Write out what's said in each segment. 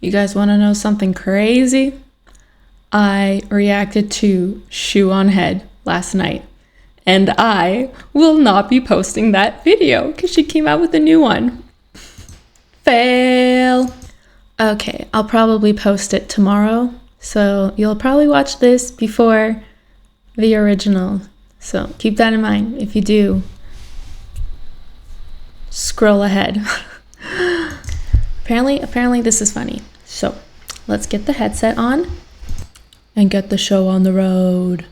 You guys want to know something crazy? I reacted to SHOE0NHEAD last night, and I will not be posting that video because she came out with a new one. Fail. Okay, I'll probably post it tomorrow, so you'll probably watch this before the original. So keep that in mind. If you do, scroll ahead. Apparently this is funny. So let's get the headset on and get the show on the road.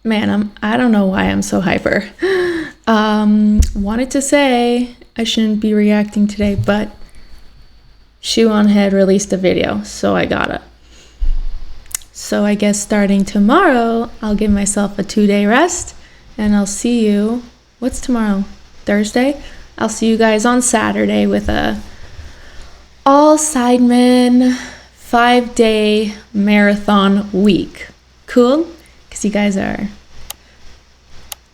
Man, I don't know why I'm so hyper. Wanted to say I shouldn't be reacting today, but SHOE0NHEAD released a video, so I gotta. So I guess starting tomorrow, I'll give myself a 2-day rest, and I'll see you, what's tomorrow? Thursday? I'll see you guys on Saturday with a all Sidemen 5-day marathon week. Cool? Because you guys are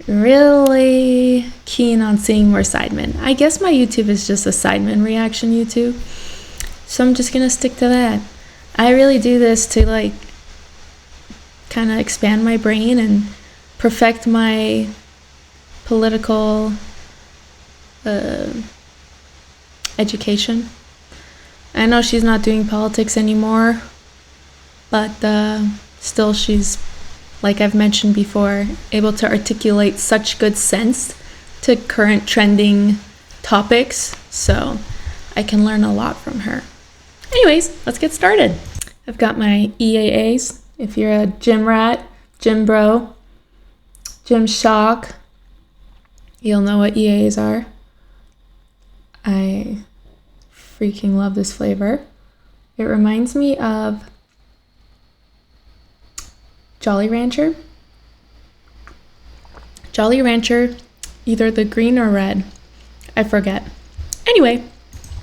really keen on seeing more Sidemen. I guess my YouTube is just a Sidemen reaction YouTube, so I'm just gonna stick to that. I really do this to like kind of expand my brain and perfect my political education. I know she's not doing politics anymore, but still she's, like I've mentioned before, able to articulate such good sense to current trending topics, so I can learn a lot from her. Anyways, let's get started. I've got my EAAs. If you're a gym rat, gym bro, gym shock, you'll know what EAAs are. I freaking love this flavor. It reminds me of Jolly Rancher. Jolly Rancher, either the green or red. I forget. Anyway.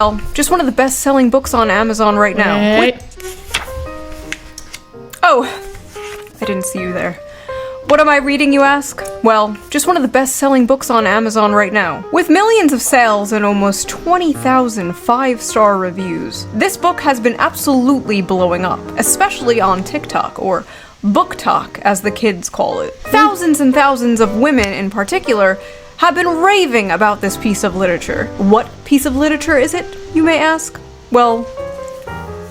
Oh, just one of the best-selling books on Amazon right now. Wait. Oh, I didn't see you there. What am I reading, you ask? Well, just one of the best-selling books on Amazon right now. With millions of sales and almost 20,000 5-star reviews, this book has been absolutely blowing up, especially on TikTok, or BookTok, as the kids call it. Thousands and thousands of women, in particular, have been raving about this piece of literature. What piece of literature is it, you may ask? Well,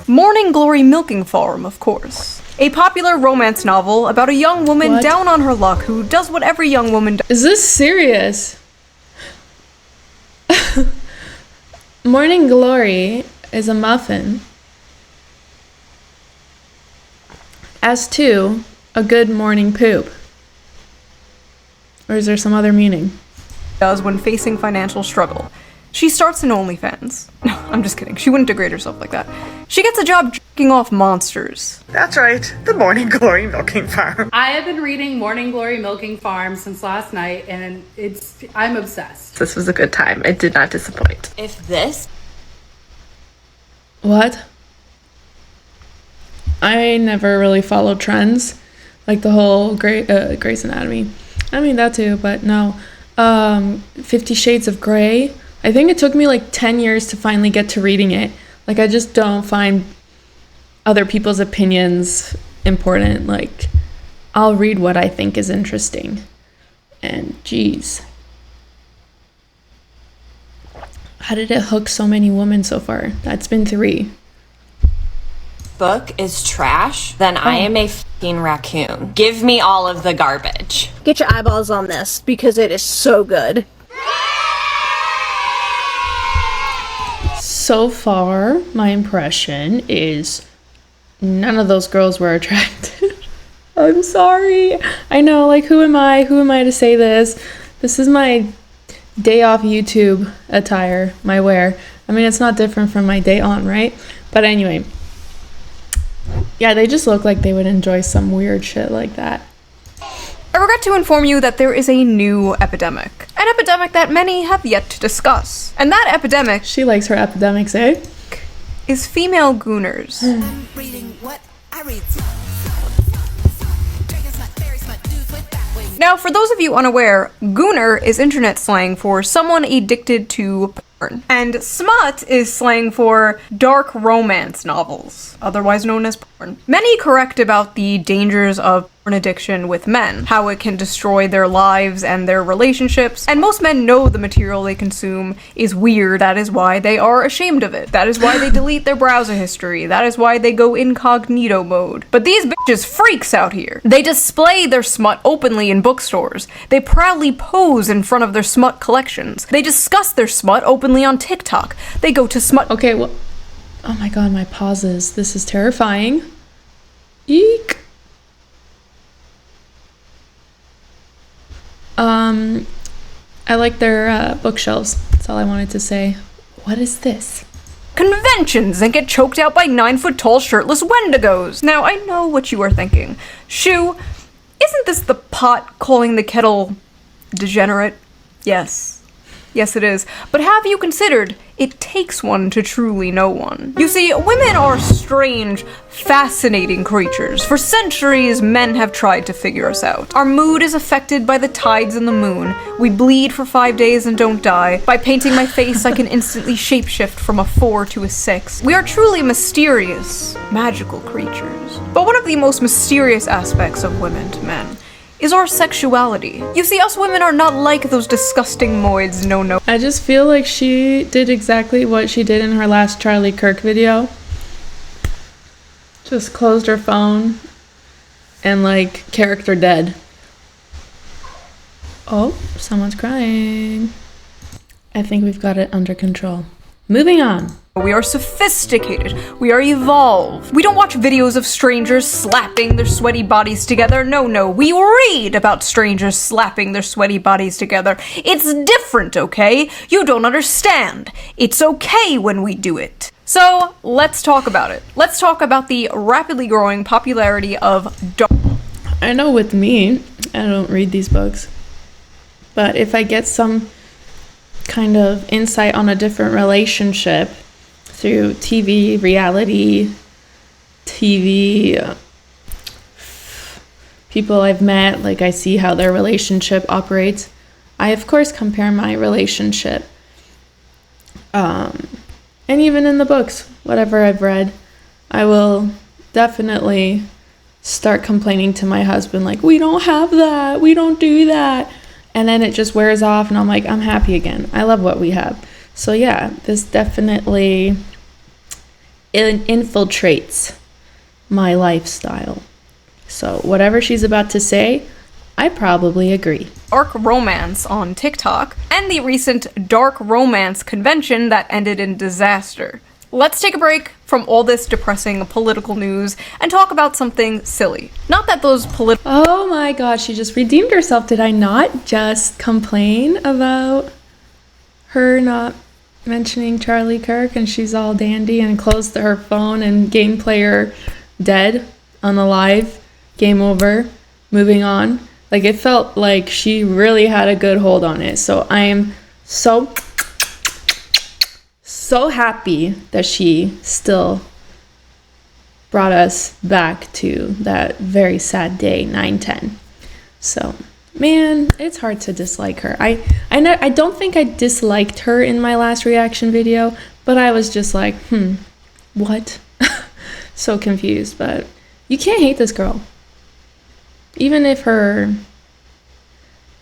Morning Glory Milking Farm, of course. A popular romance novel about a young woman down on her luck who does what every young woman does. Is this serious? Morning Glory is a muffin. As to a good morning poop. Or is there some other meaning? Does when facing financial struggle. She starts an OnlyFans. No, I'm just kidding. She wouldn't degrade herself like that. She gets a job jerking off monsters. That's right, the Morning Glory Milking Farm. I have been reading Morning Glory Milking Farm since last night, and I'm obsessed. This was a good time. It did not disappoint. If this... What? I never really followed trends, like the whole Grey's Anatomy. I mean, that too, but no. 50 Shades of Grey. I think it took me like 10 years to finally get to reading it. Like, I just don't find other people's opinions important. Like, I'll read what I think is interesting. And geez. How did it hook so many women so far? That's been 3. book is trash, then I am a f***ing raccoon. Give me all of the garbage. Get your eyeballs on this because it is so good. So far, my impression is none of those girls were attracted. I'm sorry. I know, like, who am I? Who am I to say this? This is my day off YouTube attire, my wear. I mean, it's not different from my day on, right? But anyway, yeah, they just look like they would enjoy some weird shit like that. I regret to inform you that there is a new epidemic. An epidemic that many have yet to discuss. And that epidemic... She likes her epidemics, eh? ...is female Gooners. Now, for those of you unaware, Gooner is internet slang for someone addicted to porn. And smut is slang for dark romance novels, otherwise known as porn. Many correct about the dangers of porn addiction with men, how it can destroy their lives and their relationships, and most men know the material they consume is weird. That is why they are ashamed of it. That is why they delete their browser history. That is why they go incognito mode. But these bitches freaks out here. They display their smut openly in bookstores. They proudly pose in front of their smut collections. They discuss their smut openly on TikTok. They go to smut— Okay, well, oh my god, my pauses. This is terrifying. Eek. I like their bookshelves. That's all I wanted to say. What is this? conventions and get choked out by 9-foot-tall shirtless wendigos. Now, I know what you are thinking. Shoo, isn't this the pot calling the kettle degenerate? Yes. Yes, it is. But have you considered it takes one to truly know one? You see, women are strange, fascinating creatures. For centuries, men have tried to figure us out. Our mood is affected by the tides and the moon. We bleed for 5 days and don't die. By painting my face, I can instantly shapeshift from a 4 to a 6. We are truly mysterious, magical creatures. But one of the most mysterious aspects of women to men is our sexuality. You see, us women are not like those disgusting moids, no. I just feel like she did exactly what she did in her last Charlie Kirk video. Just closed her phone and like character dead. Oh, someone's crying. I think we've got it under control. Moving on. We are sophisticated. We are evolved. We don't watch videos of strangers slapping their sweaty bodies together. No. We read about strangers slapping their sweaty bodies together. It's different, okay? You don't understand. It's okay when we do it. So, let's talk about it. Let's talk about the rapidly growing popularity of dark. I know with me, I don't read these books, but if I get some kind of insight on a different relationship through TV, reality, TV, people I've met, like I see how their relationship operates, I of course compare my relationship. And even in the books, whatever I've read, I will definitely start complaining to my husband, like, we don't have that, we don't do that. And then it just wears off and I'm like, I'm happy again. I love what we have. So yeah, this definitely infiltrates my lifestyle. So whatever she's about to say, I probably agree. Dark romance on TikTok and the recent dark romance convention that ended in disaster. Let's take a break from all this depressing political news and talk about something silly. Not that those Oh my gosh, she just redeemed herself. Did I not just complain about her not mentioning Charlie Kirk and she's all dandy and closed her phone and game player dead on the live, game over, moving on? Like, it felt like she really had a good hold on it. So I am so happy that she still brought us back to that very sad day, 9/10. So, man, it's hard to dislike her. I don't think I disliked her in my last reaction video, but I was just like, what? So confused, but you can't hate this girl. Even if her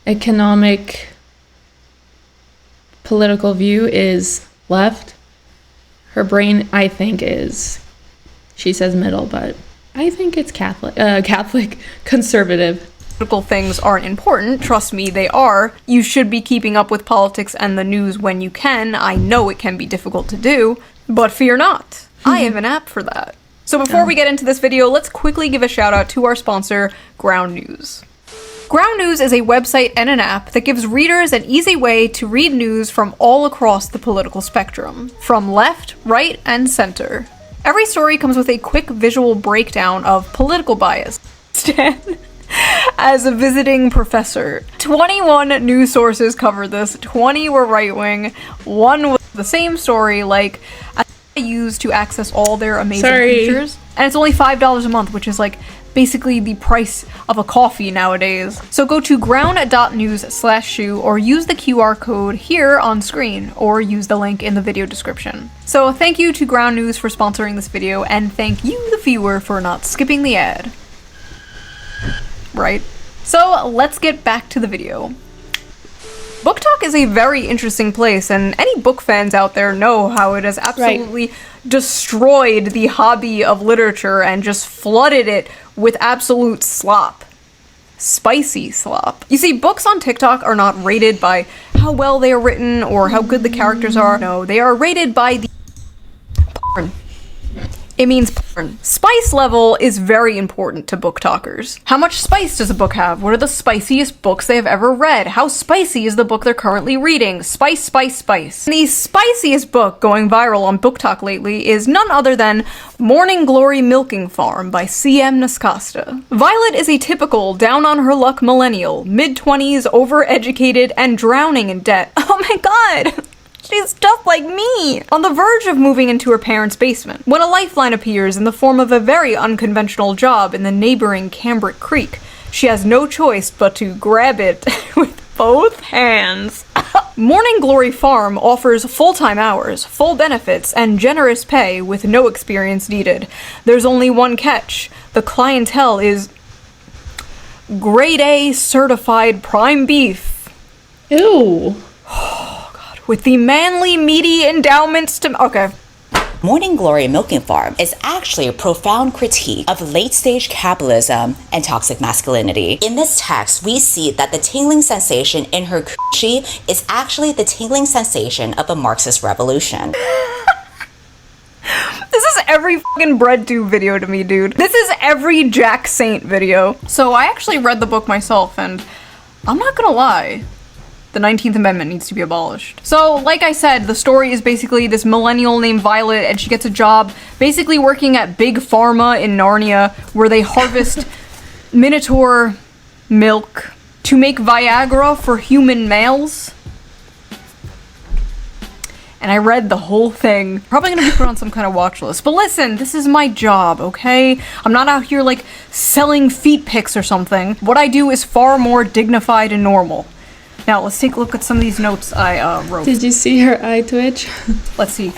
economic, political view is left, her brain, I think, is, she says middle, but I think it's Catholic, conservative. political things aren't important. Trust me, they are. You should be keeping up with politics and the news when you can. I know it can be difficult to do, but fear not. I have an app for that. So before we get into this video, let's quickly give a shout out to our sponsor, Ground News. Ground News is a website and an app that gives readers an easy way to read news from all across the political spectrum, from left, right, and center. Every story comes with a quick visual breakdown of political bias. As a visiting professor, 21 news sources covered this, 20 were right-wing, 1 was the same story, like, I use to access all their amazing Sorry. features. And it's only $5 a month, which is like basically the price of a coffee nowadays. So go to ground.news/SHOE or use the QR code here on screen or use the link in the video description. So thank you to Ground News for sponsoring this video, and thank you, the viewer, for not skipping the ad. Right? So let's get back to the video. Book Talk is a very interesting place, and any book fans out there know how it has absolutely destroyed the hobby of literature and just flooded it with absolute slop. Spicy slop. You see, books on TikTok are not rated by how well they are written or how good the characters are. No, they are rated by the porn. It means porn. Spice level is very important to book talkers. How much spice does a book have? What are the spiciest books they have ever read? How spicy is the book they're currently reading? Spice, spice, spice. The spiciest book going viral on Book Talk lately is none other than Morning Glory Milking Farm by C.M. Nascosta. Violet is a typical down-on-her-luck millennial, mid-20s, overeducated, and drowning in debt. Oh my god! She's just like me! On the verge of moving into her parents' basement, when a lifeline appears in the form of a very unconventional job in the neighboring Cambric Creek. She has no choice but to grab it with both hands. Morning Glory Farm offers full-time hours, full benefits, and generous pay with no experience needed. There's only one catch. The clientele is grade A certified prime beef. Ew. With the manly, meaty endowments to... Okay. Morning Glory Milking Farm is actually a profound critique of late-stage capitalism and toxic masculinity. In this text, we see that the tingling sensation in her coochie is actually the tingling sensation of a Marxist revolution. This is every fucking BreadTube video to me, dude. This is every Jack Saint video. So I actually read the book myself, and I'm not gonna lie. The 19th Amendment needs to be abolished. So, like I said, the story is basically this millennial named Violet, and she gets a job basically working at Big Pharma in Narnia, where they harvest Minotaur milk to make Viagra for human males. And I read the whole thing. Probably gonna be put on some kind of watch list. But listen, this is my job, okay? I'm not out here, like, selling feet pics or something. What I do is far more dignified and normal. Now, let's take a look at some of these notes I wrote. Did you see her eye twitch? Let's see.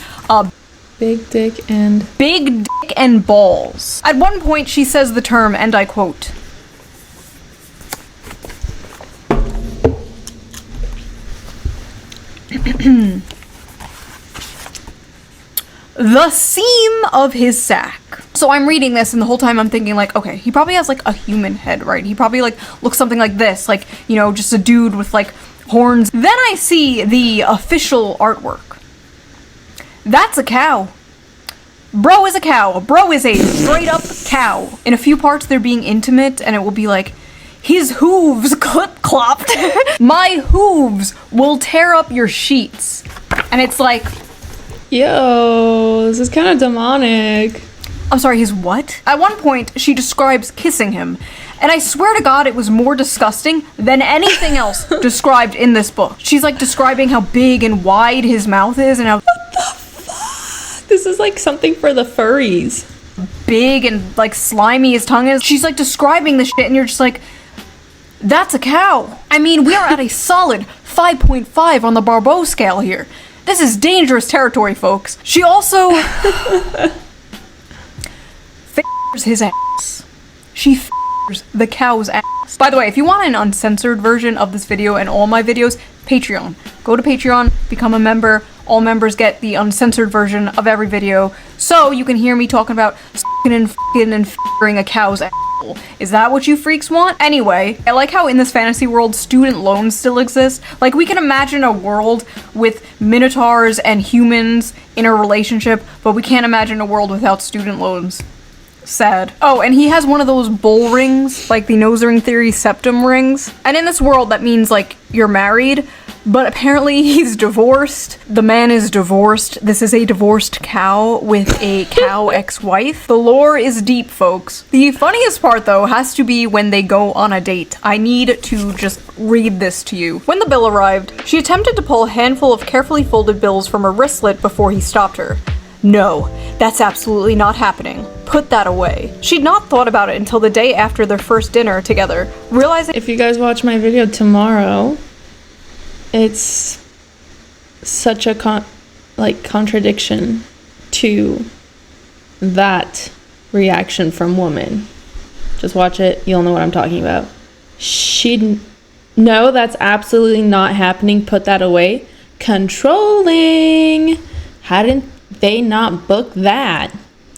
Big dick and... Big dick and balls. At one point, she says the term, and I quote, the seam of his sack. So I'm reading this, and the whole time I'm thinking, like, okay, he probably has, like, a human head, right? He probably, like, looks something like this, like, you know, just a dude with, like, horns. Then I see the official artwork. That's a cow. Bro is a cow. Bro is a straight-up cow. In a few parts, they're being intimate, and it will be like, his hooves clip-clopped. My hooves will tear up your sheets. And it's like... Yo, this is kind of demonic. I'm sorry, his what? At one point, she describes kissing him, and I swear to God it was more disgusting than anything else described in this book. She's like describing how big and wide his mouth is and how— What the fuck? This is like something for the furries. Big and like slimy his tongue is. She's like describing the shit and you're just like, that's a cow. I mean, we are at a solid 5.5 on the Barbeau scale here. This is dangerous territory, folks. She also f***ers his ass. She f***ers the cow's ass. By the way, if you want an uncensored version of this video and all my videos, Patreon. Go to Patreon, become a member. All members get the uncensored version of every video, so you can hear me talking about s***ing and f***ing and f***ing a cow's ass. Is that what you freaks want? Anyway, I like how in this fantasy world student loans still exist. Like, we can imagine a world with minotaurs and humans in a relationship, but we can't imagine a world without student loans. Sad. Oh, and he has one of those bull rings, like the nose ring theory septum rings. And in this world, that means, like, you're married, but apparently he's divorced. The man is divorced. This is a divorced cow with a cow ex-wife. The lore is deep, folks. The funniest part, though, has to be when they go on a date. I need to just read this to you. When the bill arrived, she attempted to pull a handful of carefully folded bills from her wristlet before he stopped her. No, that's absolutely not happening. Put that away. She'd not thought about it until the day after their first dinner together, realizing If you guys watch my video tomorrow, it's such a contradiction to that reaction from woman. Just watch it, you'll know what I'm talking about. No, that's absolutely not happening. Put that away. Controlling. Hadn't they not book that?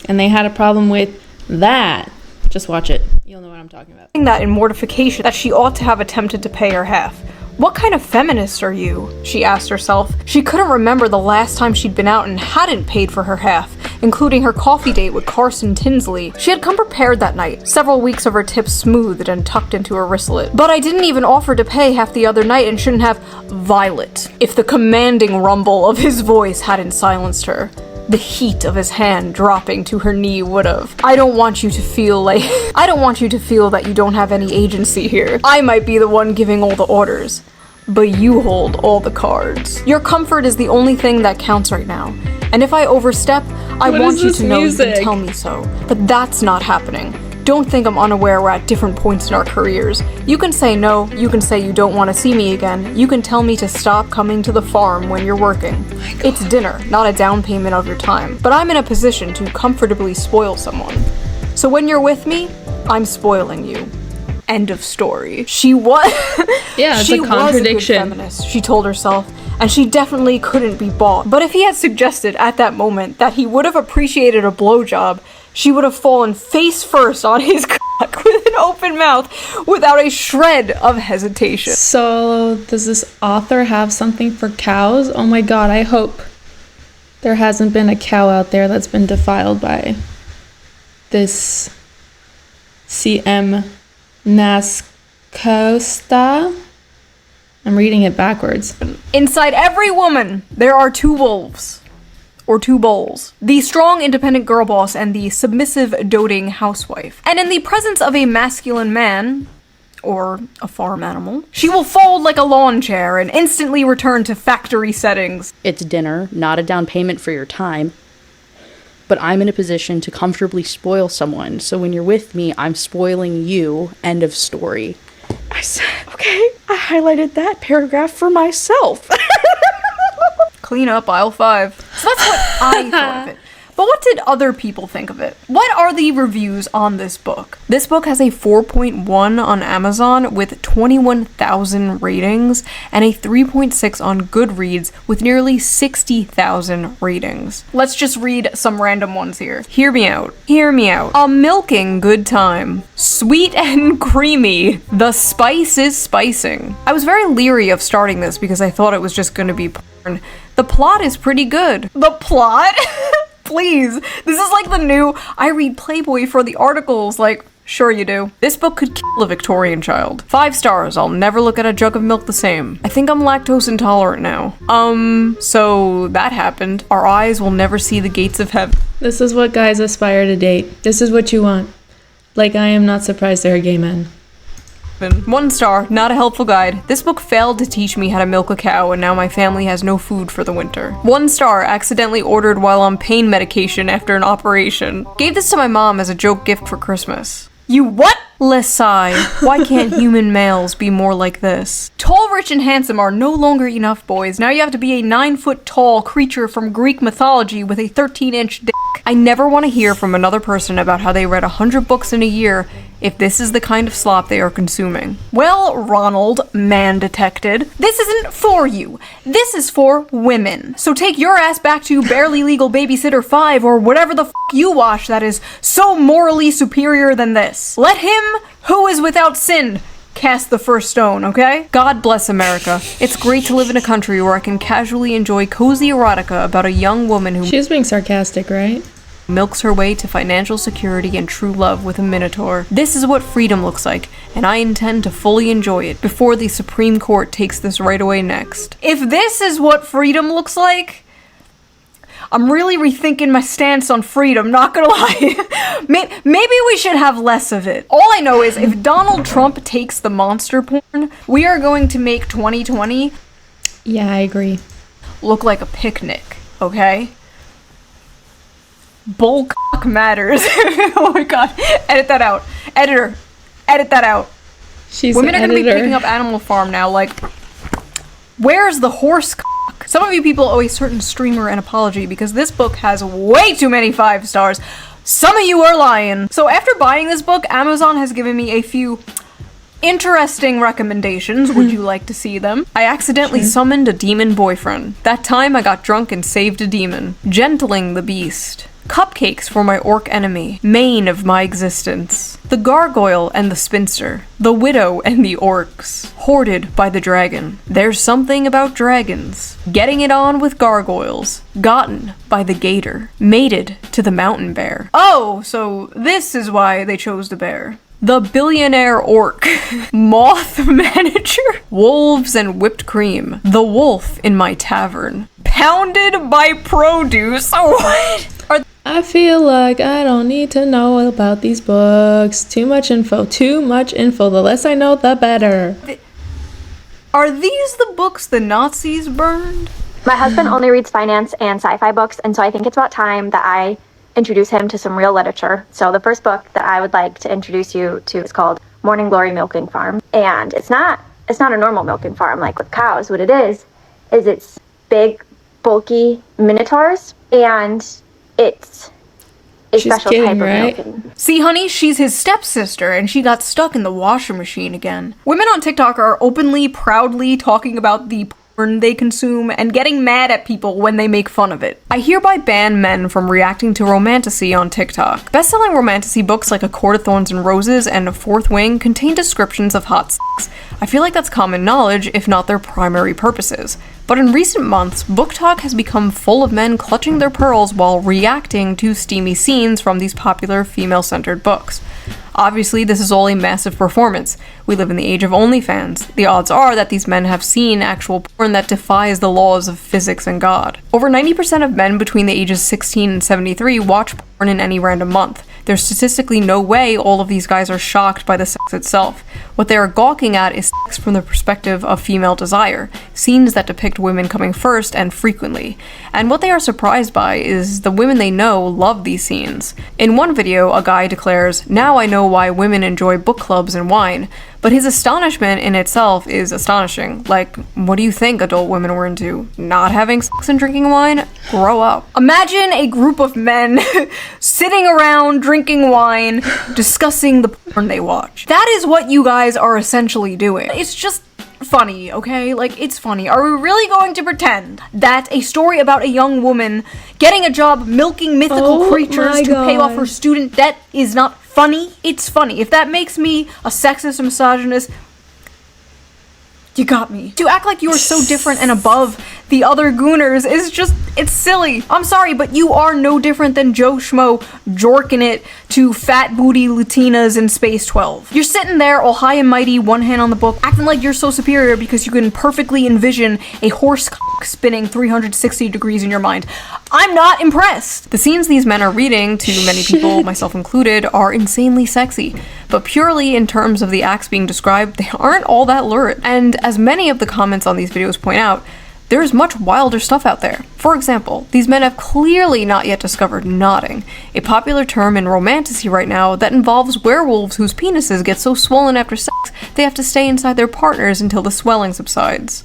And they had a problem with that. Just watch it. You'll know what I'm talking about. that in mortification that she ought to have attempted to pay her half. What kind of feminist are you? She asked herself. She couldn't remember the last time she'd been out and hadn't paid for her half, including her coffee date with Carson Tinsley. She had come prepared that night, several weeks of her tips smoothed and tucked into her wristlet. But I didn't even offer to pay half the other night and shouldn't have Violet. If the commanding rumble of his voice hadn't silenced her, the heat of his hand dropping to her knee would've. I don't want you to feel that you don't have any agency here. I might be the one giving all the orders, but you hold all the cards. Your comfort is the only thing that counts right now. And if I overstep, I want you to know you can tell me so. But that's not happening. Don't think I'm unaware we're at different points in our careers. You can say no, you can say you don't want to see me again, you can tell me to stop coming to the farm when you're working. It's dinner, not a down payment of your time. But I'm in a position to comfortably spoil someone. So when you're with me, I'm spoiling you. End of story. She was Yeah, it's a contradiction. Was a good feminist, she told herself, and she definitely couldn't be bought. But if he had suggested at that moment that he would have appreciated a blowjob, she would have fallen face first on his cock with an open mouth without a shred of hesitation. So, does this author have something for cows? Oh my god, I hope there hasn't been a cow out there that's been defiled by this CM Nascosta. I'm reading it backwards. Inside every woman, there are two wolves. Or two bowls. The strong, independent girl boss and the submissive, doting housewife. And in the presence of a masculine man, or a farm animal, she will fold like a lawn chair and instantly return to factory settings. It's dinner, not a down payment for your time. But I'm in a position to comfortably spoil someone, so when you're with me, I'm spoiling you. End of story. I said, okay, I highlighted that paragraph for myself. Clean up aisle 5. So that's what I thought of it. But what did other people think of it? What are the reviews on this book? This book has a 4.1 on Amazon with 21,000 ratings and a 3.6 on Goodreads with nearly 60,000 ratings. Let's just read some random ones here. Hear me out. Hear me out. A milking good time. Sweet and creamy. The spice is spicing. I was very leery of starting this because I thought it was just going to be porn. The plot is pretty good. The plot? Please. This is like the new, I read Playboy for the articles, like, sure you do. This book could kill a Victorian child. 5 stars, I'll never look at a jug of milk the same. I think I'm lactose intolerant now. So that happened. Our eyes will never see the gates of heaven. This is what guys aspire to date. This is what you want. Like, I am not surprised there are gay men. 1 star, not a helpful guide. This book failed to teach me how to milk a cow and now my family has no food for the winter. 1 star, accidentally ordered while on pain medication after an operation. Gave this to my mom as a joke gift for Christmas. You what? Less sigh. Why can't human males be more like this? Tall, rich, and handsome are no longer enough, boys. Now you have to be a 9-foot-tall creature from Greek mythology with a 13-inch dick. I never want to hear from another person about how they read 100 books in a year if this is the kind of slop they are consuming. Well, Ronald, man detected, this isn't for you. This is for women. So take your ass back to Barely Legal Babysitter 5 or whatever the f*** you watch that is so morally superior than this. Let him who is without sin cast the first stone, okay? God bless America. It's great to live in a country where I can casually enjoy cozy erotica about a young woman who She's being sarcastic, right? milks her way to financial security and true love with a minotaur. This is what freedom looks like, and I intend to fully enjoy it before the Supreme Court takes this right away next. If this is what freedom looks like, I'm really rethinking my stance on freedom, not gonna lie. Maybe we should have less of it. All I know is if Donald Trump takes the monster porn, we are going to make 2020 Yeah, I agree. look like a picnic, okay? Bull matters. Oh my god. Edit that out. Editor. Edit that out. She's Women are an gonna be editor. picking up Animal Farm now, like, where's the horse cock? Some of you people owe a certain streamer an apology because this book has way too many 5 stars. Some of you are lying. So after buying this book, Amazon has given me a few interesting recommendations. Would you like to see them? I accidentally summoned a demon boyfriend. That time I got drunk and saved a demon. Gentling the beast. Cupcakes for my orc enemy. Mane of my existence. The gargoyle and the spinster. The widow and the orcs. Hoarded by the dragon. There's something about dragons. Getting it on with gargoyles. Gotten by the gator. Mated to the mountain bear. Oh, so this is why they chose the bear. The billionaire orc. Moth manager. Wolves and whipped cream. The wolf in my tavern. Pounded by produce. What? I feel like I don't need to know about these books. Too much info. Too much info. The less I know, the better. Are these the books the Nazis burned? My husband only reads finance and sci-fi books, and so I think it's about time that I introduce him to some real literature. So the first book that I would like to introduce you to is called Morning Glory Milking Farm. And it's not a normal milking farm like with cows. What it is it's big, bulky minotaurs, and it's a She's special kidding, type of right? milking. See, honey, she's his stepsister, and she got stuck in the washing machine again. Women on TikTok are openly, proudly talking about the porn they consume and getting mad at people when they make fun of it. I hereby ban men from reacting to romantasy on TikTok. Best-selling romantasy books like A Court of Thorns and Roses and A Fourth Wing contain descriptions of hot sex. I feel like that's common knowledge, if not their primary purposes. But in recent months, book talk has become full of men clutching their pearls while reacting to steamy scenes from these popular female-centered books. Obviously, this is all a massive performance. We live in the age of OnlyFans. The odds are that these men have seen actual porn that defies the laws of physics and God. Over 90% of men between the ages 16 and 73 watch porn in any random month. There's statistically no way all of these guys are shocked by the sex itself. What they are gawking at is sex from the perspective of female desire, scenes that depict women coming first and frequently. And what they are surprised by is the women they know love these scenes. In one video, a guy declares, "Now I know why women enjoy book clubs and wine." But his astonishment in itself is astonishing. Like, what do you think adult women were into? Not having sex and drinking wine? Grow up. Imagine a group of men sitting around drinking wine, discussing the porn they watch. That is what you guys are essentially doing. It's just funny, okay? Like, it's funny. Are we really going to pretend that a story about a young woman getting a job milking mythical creatures to pay off her student debt is not funny? It's funny. If that makes me a sexist or misogynist, you got me. To act like you are so different and above the other Gooners is just, it's silly. I'm sorry, but you are no different than Joe Schmo jorking it to fat booty Latinas in Space 12. You're sitting there all high and mighty, one hand on the book, acting like you're so superior because you can perfectly envision a horse cock spinning 360 degrees in your mind. I'm not impressed. The scenes these men are reading, to many people, myself included, are insanely sexy. But purely in terms of the acts being described, they aren't all that lurid. And as many of the comments on these videos point out, there is much wilder stuff out there. For example, these men have clearly not yet discovered knotting, a popular term in romantasy right now that involves werewolves whose penises get so swollen after sex they have to stay inside their partners until the swelling subsides.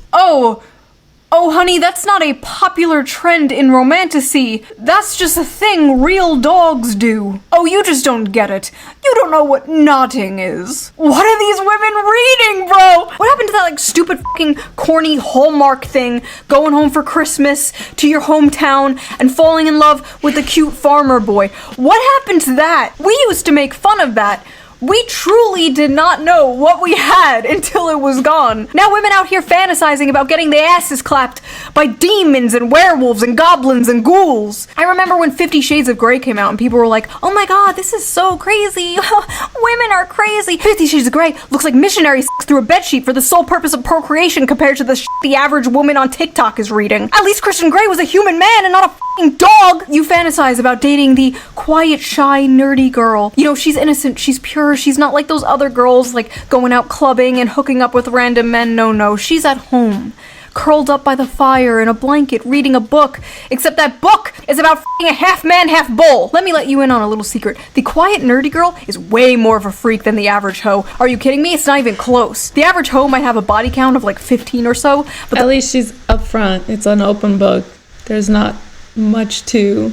Oh, honey, that's not a popular trend in romantasy. That's just a thing real dogs do. Oh, you just don't get it. You don't know what knotting is. What are these women reading, bro? What happened to that, like, stupid fucking corny Hallmark thing, going home for Christmas to your hometown and falling in love with the cute farmer boy? What happened to that? We used to make fun of that. We truly did not know what we had until it was gone. Now women out here fantasizing about getting their asses clapped by demons and werewolves and goblins and ghouls. I remember when 50 Shades of Grey came out and people were like, oh my god, this is so crazy. Women are crazy. 50 Shades of Grey looks like missionary sex through a bedsheet for the sole purpose of procreation compared to the shit the average woman on TikTok is reading. At least Christian Grey was a human man and not a fucking dog. You fantasize about dating the quiet, shy, nerdy girl. You know, she's innocent, she's pure, she's not like those other girls, like going out clubbing and hooking up with random men. No, she's at home, curled up by the fire in a blanket reading a book, except that book is about f***ing a half man, half bull. Let me let you in on a little secret. The quiet nerdy girl is way more of a freak than the average hoe. Are you kidding me? It's not even close. The average hoe might have a body count of like 15 or so, but At least she's up front. It's an open book. There's not much to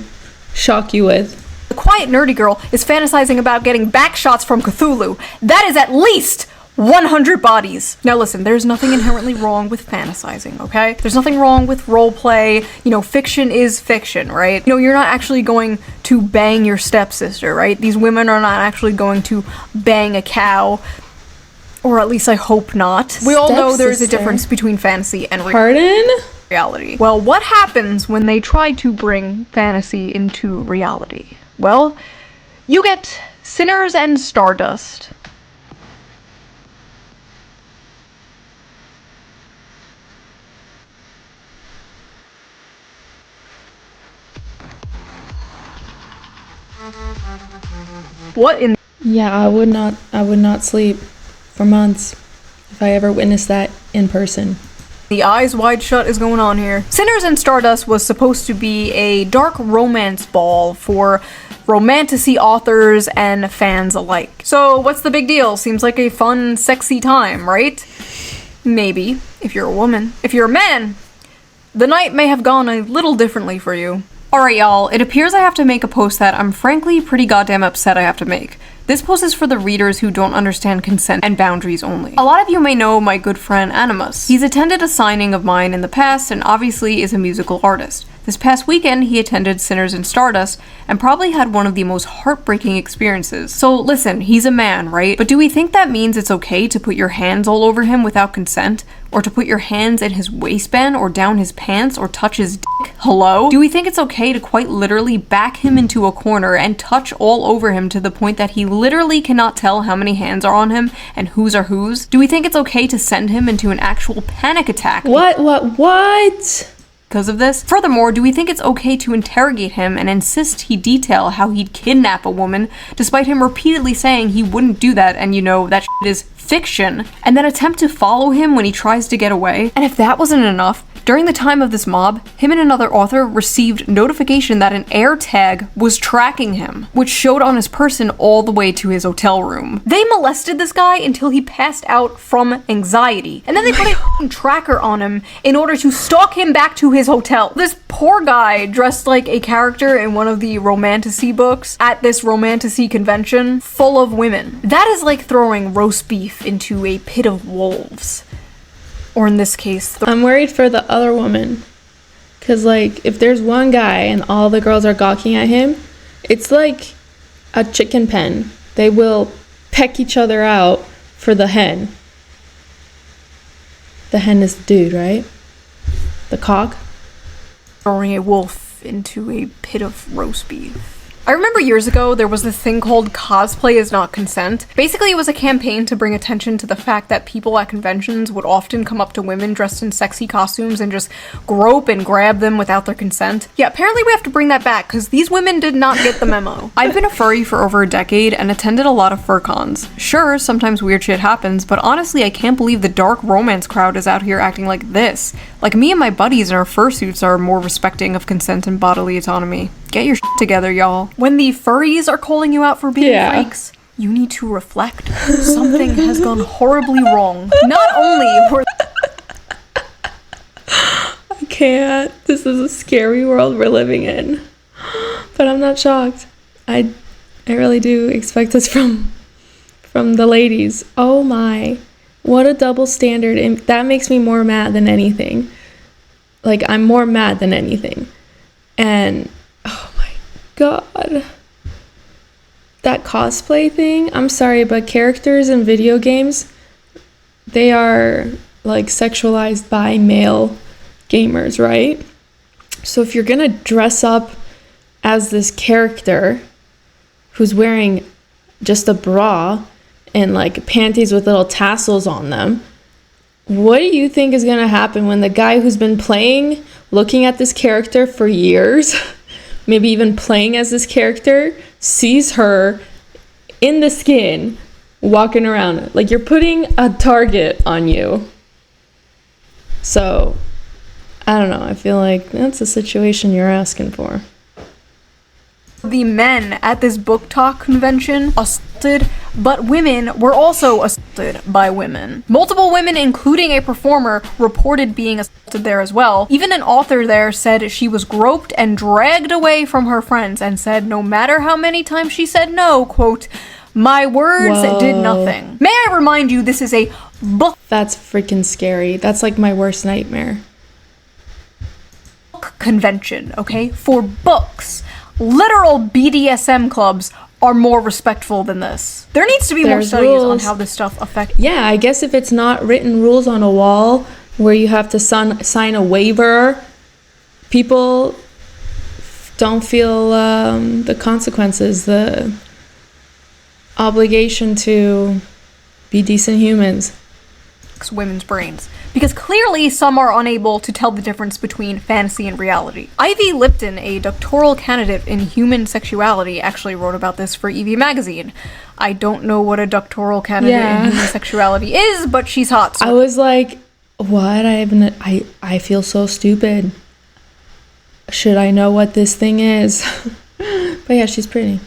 shock you with. the quiet nerdy girl is fantasizing about getting back shots from Cthulhu. That is at least 100 bodies. Now listen, there's nothing inherently wrong with fantasizing, okay? There's nothing wrong with roleplay. You know, fiction is fiction, right? You know, you're not actually going to bang your stepsister, right? These women are not actually going to bang a cow. Or at least I hope not. We all know there's a difference between fantasy and reality. Well, what happens when they try to bring fantasy into reality? Well, you get Sinners and Stardust. What in? Yeah, I would not sleep for months if I ever witnessed that in person. The eyes wide shut is going on here. Sinners and Stardust was supposed to be a dark romance ball for romantasy authors and fans alike. So what's the big deal? Seems like a fun, sexy time, right? Maybe, if you're a woman. If you're a man, the night may have gone a little differently for you. Alright y'all, it appears I have to make a post that I'm frankly pretty goddamn upset I have to make. This post is for the readers who don't understand consent and boundaries only. A lot of you may know my good friend Animus. He's attended a signing of mine in the past and obviously is a musical artist. This past weekend, he attended Sinners and Stardust and probably had one of the most heartbreaking experiences. So listen, he's a man, right? But do we think that means it's okay to put your hands all over him without consent? Or to put your hands in his waistband or down his pants or touch his dick? Hello? Do we think it's okay to quite literally back him into a corner and touch all over him to the point that he literally cannot tell how many hands are on him and whose are whose? Do we think it's okay to send him into an actual panic attack? What? Because of this? Furthermore, do we think it's okay to interrogate him and insist he detail how he'd kidnap a woman, despite him repeatedly saying he wouldn't do that and you know, that shit is fiction, and then attempt to follow him when he tries to get away? And if that wasn't enough, during the time of this mob, him and another author received notification that an air tag was tracking him, which showed on his person all the way to his hotel room. They molested this guy until he passed out from anxiety, and then they put a f***ing tracker on him in order to stalk him back to his hotel. This poor guy dressed like a character in one of the romantasy books at this romantasy convention full of women. That is like throwing roast beef into a pit of wolves. Or in this case, I'm worried for the other woman. Because, like, if there's one guy and all the girls are gawking at him, it's like a chicken pen. They will peck each other out for the hen. The hen is the dude, right? The cock? throwing a wolf into a pit of roast beef. I remember years ago there was this thing called cosplay is not consent. Basically it was a campaign to bring attention to the fact that people at conventions would often come up to women dressed in sexy costumes and just grope and grab them without their consent. Yeah, apparently we have to bring that back because these women did not get the memo. I've been a furry for over a decade and attended a lot of fur cons. Sure, sometimes weird shit happens, but honestly I can't believe the dark romance crowd is out here acting like this. Like me and my buddies in our fursuits are more respecting of consent and bodily autonomy. Get your shit together, y'all. When the furries are calling you out for being freaks, you need to reflect. Something has gone horribly wrong. Not only were... I can't. This is a scary world we're living in. But I'm not shocked. I really do expect this from the ladies. Oh my. What a double standard. And that makes me more mad than anything. Like, I'm more mad than anything. And oh my god. That cosplay thing, I'm sorry, but characters in video games, they are like sexualized by male gamers, right? So if you're gonna dress up as this character who's wearing just a bra and like panties with little tassels on them, what do you think is gonna happen when the guy who's been playing, looking at this character for years, maybe even playing as this character, sees her in the skin walking around? Like, you're putting a target on you. So I don't know. I feel like that's a situation you're asking for. The men at this book talk convention assaulted, but women were also assaulted by women. Multiple women, including a performer, reported being assaulted there as well. Even an author there said she was groped and dragged away from her friends and said no matter how many times she said no, quote, my words did nothing. May I remind you, this is a book. That's freaking scary. That's like my worst nightmare. Convention, okay? For books. Literal BDSM clubs are more respectful than this. There needs to be more studies on how this stuff affects. Yeah, I guess if it's not written rules on a wall where you have to sign a waiver, people don't feel the consequences, the obligation to be decent humans. Women's brains. Because clearly some are unable to tell the difference between fantasy and reality. Ivy Lipton, a doctoral candidate in human sexuality, actually wrote about this for EV magazine. I don't know what a doctoral candidate in human sexuality is, but she's hot. So. I was like, what? I feel so stupid. Should I know what this thing is? But yeah, she's pretty.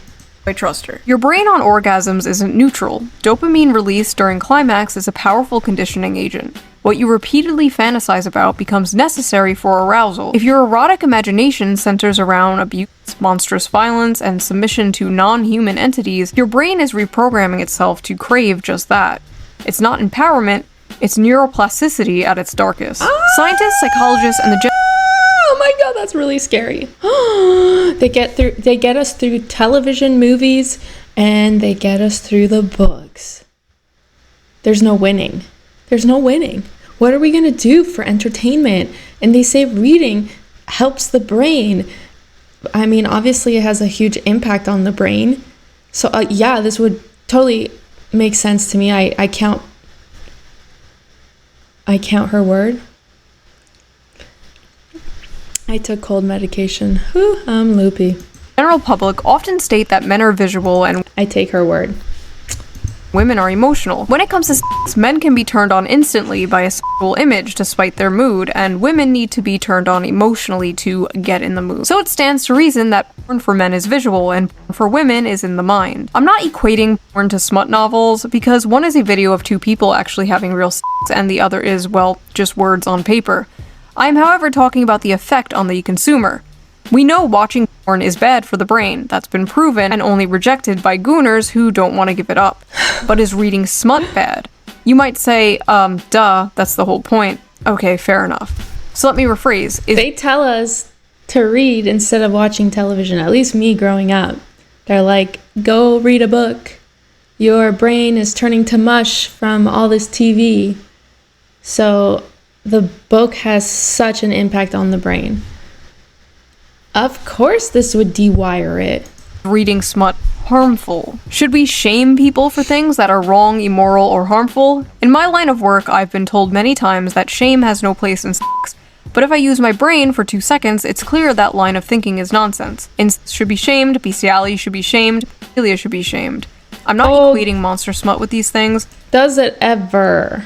I trust her. Your brain on orgasms isn't neutral. Dopamine release during climax is a powerful conditioning agent. What you repeatedly fantasize about becomes necessary for arousal. If your erotic imagination centers around abuse, monstrous violence, and submission to non-human entities, your brain is reprogramming itself to crave just that. It's not empowerment, it's neuroplasticity at its darkest. Scientists, psychologists, and the oh my god, that's really scary. They get us through television, movies, and they get us through the books. There's no winning. There's no winning. What are we gonna do for entertainment? And they say reading helps the brain. I mean, obviously it has a huge impact on the brain. So yeah, this would totally make sense to me. I count her word. I took cold medication. Whew, I'm loopy. General public often state that men are visual and I take her word. Women are emotional. When it comes to sex, men can be turned on instantly by a sexual image to spite their mood, and women need to be turned on emotionally to get in the mood. So it stands to reason that porn for men is visual and porn for women is in the mind. I'm not equating porn to smut novels because one is a video of two people actually having real sex and the other is, well, just words on paper. I am, however, talking about the effect on the consumer. We know watching porn is bad for the brain. That's been proven and only rejected by Gooners who don't want to give it up. But is reading smut bad? You might say, duh, that's the whole point. Okay, fair enough. So let me rephrase. They tell us to read instead of watching television, at least me growing up. They're like, go read a book. Your brain is turning to mush from all this TV. So the book has such an impact on the brain. Of course this would dewire it. Reading smut harmful. Should we shame people for things that are wrong, immoral, or harmful? In my line of work, I've been told many times that shame has no place in sex. But if I use my brain for 2 seconds, it's clear that line of thinking is nonsense. Incest should be shamed, bestiality should be shamed, pedophilia should be shamed. I'm not equating monster smut with these things. Does it ever?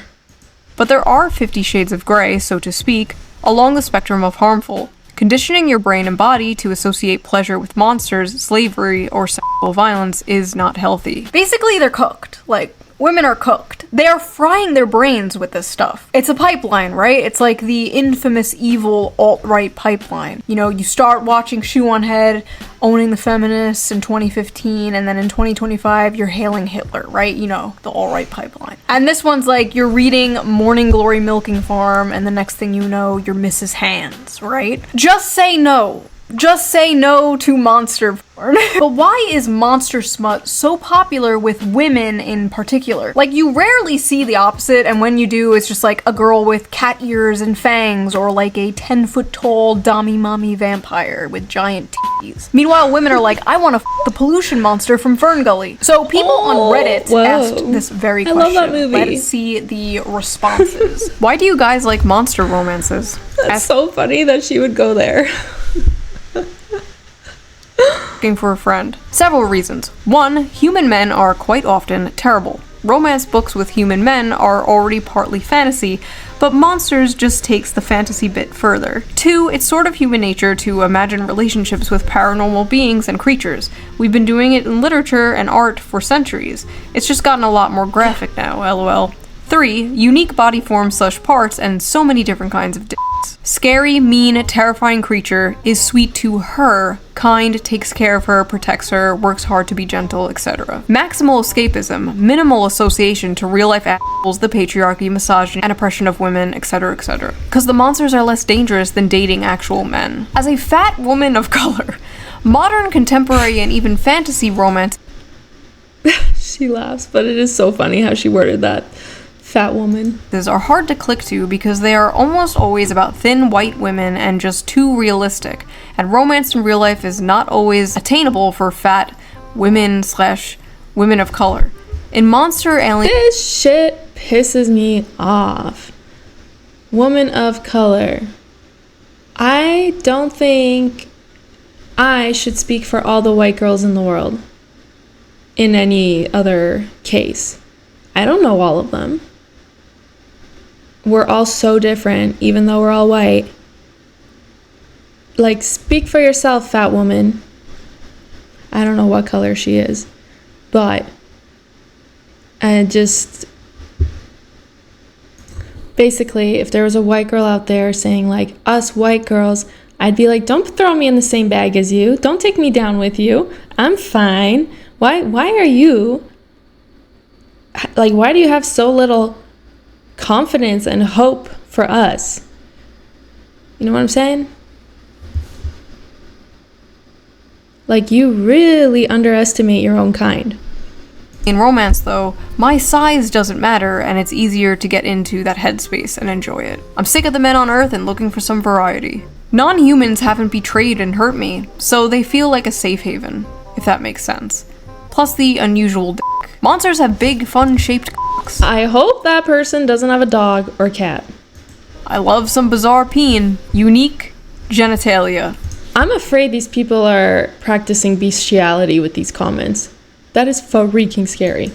But there are 50 shades of gray, so to speak, along the spectrum of harmful. Conditioning your brain and body to associate pleasure with monsters, slavery, or sexual violence is not healthy. Basically, they're cooked. Like, women are cooked. They are frying their brains with this stuff. It's a pipeline, right? It's like the infamous evil alt-right pipeline. You know, you start watching SHOE0NHEAD, owning the feminists in 2015, and then in 2025, you're hailing Hitler, right? You know, the alt-right pipeline. And this one's like, you're reading Morning Glory Milking Farm, and the next thing you know, you're Mrs. Hands, right? Just say no. Just say no to monster porn. But why is monster smut so popular with women in particular? Like, you rarely see the opposite, and when you do, it's just like a girl with cat ears and fangs, or like a 10-foot-tall dommy-mommy vampire with giant titties. Meanwhile, women are like, I want to f the pollution monster from Fern Gully. So people on Reddit asked this very question. I love that movie. Let's see the responses. Why do you guys like monster romances? That's so funny that she would go there. Looking for a friend. Several reasons. 1, human men are quite often terrible. Romance books with human men are already partly fantasy, but Monsters just takes the fantasy bit further. 2, it's sort of human nature to imagine relationships with paranormal beings and creatures. We've been doing it in literature and art for centuries. It's just gotten a lot more graphic now, lol. 3, unique body forms / parts and so many different kinds of dicks. Scary, mean, terrifying creature is sweet to her, kind, takes care of her, protects her, works hard to be gentle, etc. Maximal escapism, minimal association to real-life assholes, the patriarchy, misogyny, and oppression of women, etc, etc. Because the monsters are less dangerous than dating actual men. As a fat woman of color, modern, contemporary, and even fantasy romance... She laughs, but it is so funny how she worded that. Fat woman. These are hard to click to because they are almost always about thin white women and just too realistic, and romance in real life is not always attainable for fat women / women of color. In Monster Alien... This shit pisses me off. Woman of color. I don't think I should speak for all the white girls in the world in any other case. I don't know all of them. We're all so different, even though we're all white. Like, speak for yourself, fat woman. I don't know what color she is, but I just... Basically, if there was a white girl out there saying, like, us white girls, I'd be like, don't throw me in the same bag as you. Don't take me down with you. I'm fine. Why are you... Like, why do you have so little confidence and hope for us? You know what I'm saying? Like, you really underestimate your own kind. In romance, though, my size doesn't matter, and it's easier to get into that headspace and enjoy it. I'm sick of the men on Earth and looking for some variety. Non-humans haven't betrayed and hurt me, so they feel like a safe haven, if that makes sense. Plus the unusual dick. Monsters have big, fun-shaped cocks. I hope that person doesn't have a dog or cat. I love some bizarre peen. Unique genitalia. I'm afraid these people are practicing bestiality with these comments. That is freaking scary.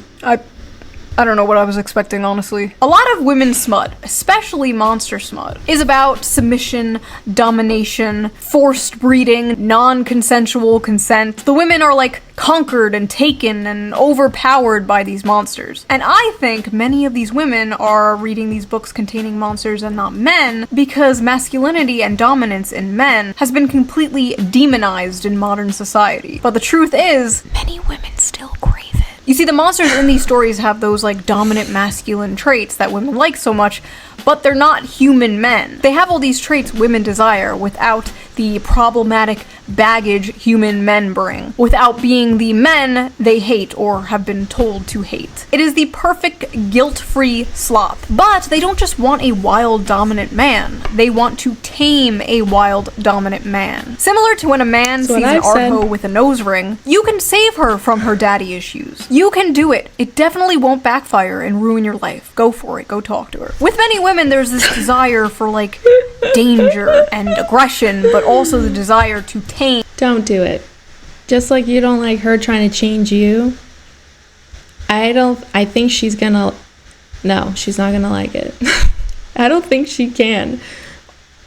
I don't know what I was expecting, honestly. A lot of women's smut, especially monster smut, is about submission, domination, forced breeding, non-consensual consent. The women are like conquered and taken and overpowered by these monsters. And I think many of these women are reading these books containing monsters and not men because masculinity and dominance in men has been completely demonized in modern society. But the truth is, many women still crave it. You see, the monsters in these stories have those, like, dominant masculine traits that women like so much, but they're not human men. They have all these traits women desire without the problematic baggage human men bring, without being the men they hate or have been told to hate. It is the perfect guilt-free slop. But they don't just want a wild dominant man, they want to tame a wild dominant man. Similar to when a man sees an art-hoe with a nose ring, you can save her from her daddy issues. You can do it. It definitely won't backfire and ruin your life. Go for it. Go talk to her. With many women, there's this desire for, like, danger and aggression, but also the desire to tame. Don't do it. Just like you don't like her trying to change you. I think she's gonna... No, she's not gonna like it. I don't think she can.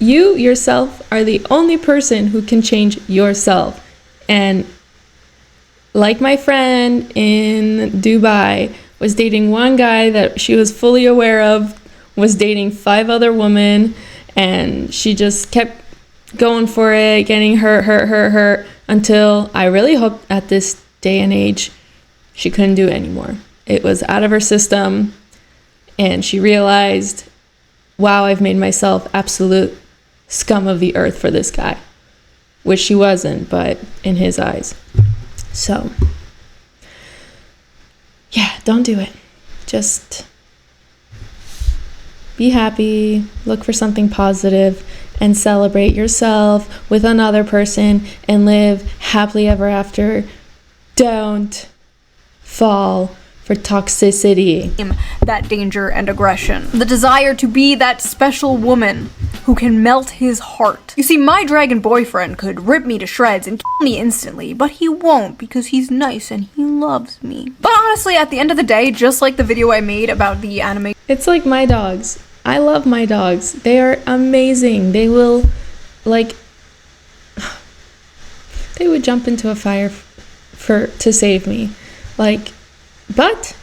You yourself are the only person who can change yourself. And like my friend in Dubai was dating one guy that she was fully aware of, was dating 5 other women, and she just kept going for it, getting hurt, until I really hope at this day and age she couldn't do it anymore. It was out of her system, and she realized, wow, I've made myself absolute scum of the earth for this guy, which she wasn't, but in his eyes. So, yeah, don't do it. Just be happy, look for something positive, and celebrate yourself with another person and live happily ever after. Don't fall for toxicity. That danger and aggression. The desire to be that special woman who who can melt his heart. You see, my dragon boyfriend could rip me to shreds and kill me instantly, but he won't because he's nice and he loves me. But honestly, at the end of the day, just like the video I made about the anime, it's like my dogs. I love my dogs. They are amazing. They will, like, they would jump into a fire to save me. Like, but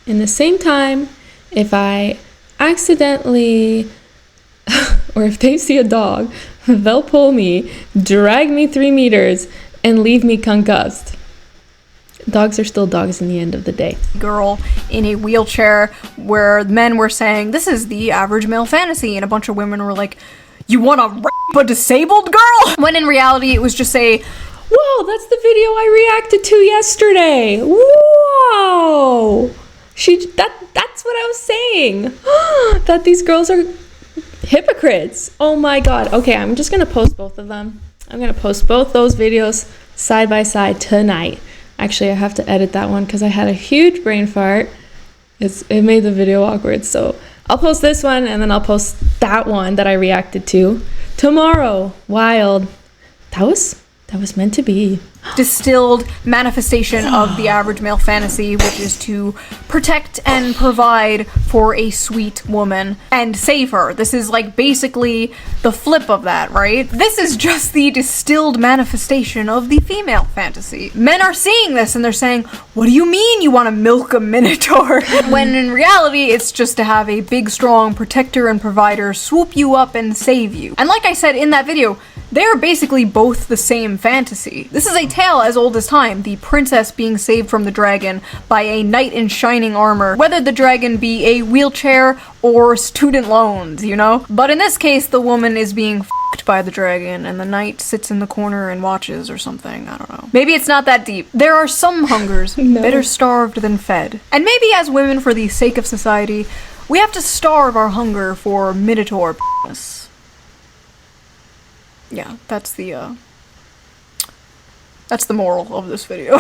in the same time, if I accidentally, or if they see a dog, they'll pull me, drag me 3 meters, and leave me concussed. Dogs are still dogs in the end of the day. Girl in a wheelchair where men were saying, this is the average male fantasy, and a bunch of women were like, you want to rape a disabled girl? When in reality, it was just whoa, that's the video I reacted to yesterday. Whoa. That's what I was saying. That these girls are hypocrites. Oh my god. Okay, I'm just gonna post both of them. I'm gonna post both those videos side by side tonight. Actually, I have to edit that one because I had a huge brain fart. It made the video awkward, so I'll post this one and then I'll post that one that I reacted to tomorrow. Wild. That was meant to be. Distilled manifestation of the average male fantasy, which is to protect and provide for a sweet woman and save her. This is like basically the flip of that, right? This is just the distilled manifestation of the female fantasy. Men are seeing this and they're saying, what do you mean you want to milk a minotaur? When in reality, it's just to have a big, strong protector and provider swoop you up and save you. And like I said in that video, they are basically both the same fantasy. This is a tale as old as time, the princess being saved from the dragon by a knight in shining armor, whether the dragon be a wheelchair or student loans, you know? But in this case, the woman is being f***ed by the dragon and the knight sits in the corner and watches or something, I don't know. Maybe it's not that deep. There are some hungers better starved than fed. And maybe as women, for the sake of society, we have to starve our hunger for minotaur p***ness. Yeah, that's the moral of this video.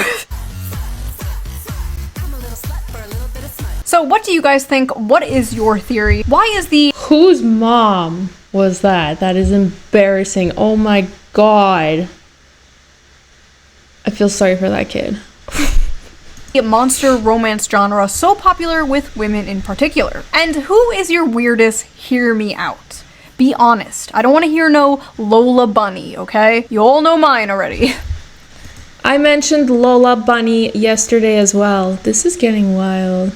So what do you guys think? What is your theory? Why is the— Whose mom was that? That is embarrassing. Oh my god. I feel sorry for that kid. monster romance genre so popular with women in particular? And who is your weirdest hear me out? Be honest. I don't want to hear no Lola Bunny, okay? You all know mine already. I mentioned Lola Bunny yesterday as well. This is getting wild.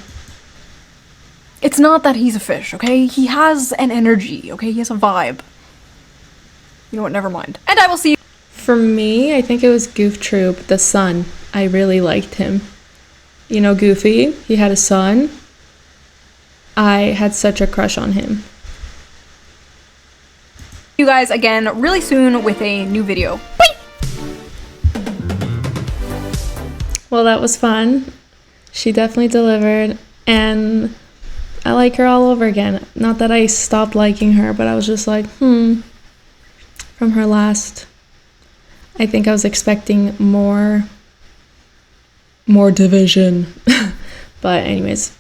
It's not that he's a fish, okay? He has an energy, okay? He has a vibe. You know what? Never mind. And I will see you. For me, I think it was Goof Troop, the son. I really liked him. You know Goofy? He had a son. I had such a crush on him. You guys again really soon with a new video. Bye! Well, that was fun. She definitely delivered, and I like her all over again. Not that I stopped liking her, but I was just like, from her last. I think I was expecting more division. But anyways,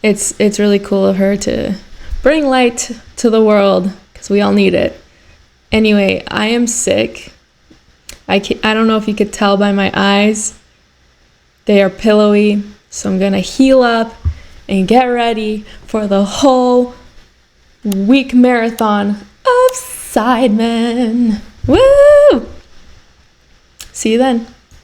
it's really cool of her to bring light to the world, because we all need it. Anyway, I am sick. I don't know if you could tell by my eyes. They are pillowy, so I'm gonna heal up and get ready for the whole week marathon of Sidemen. Woo! See you then.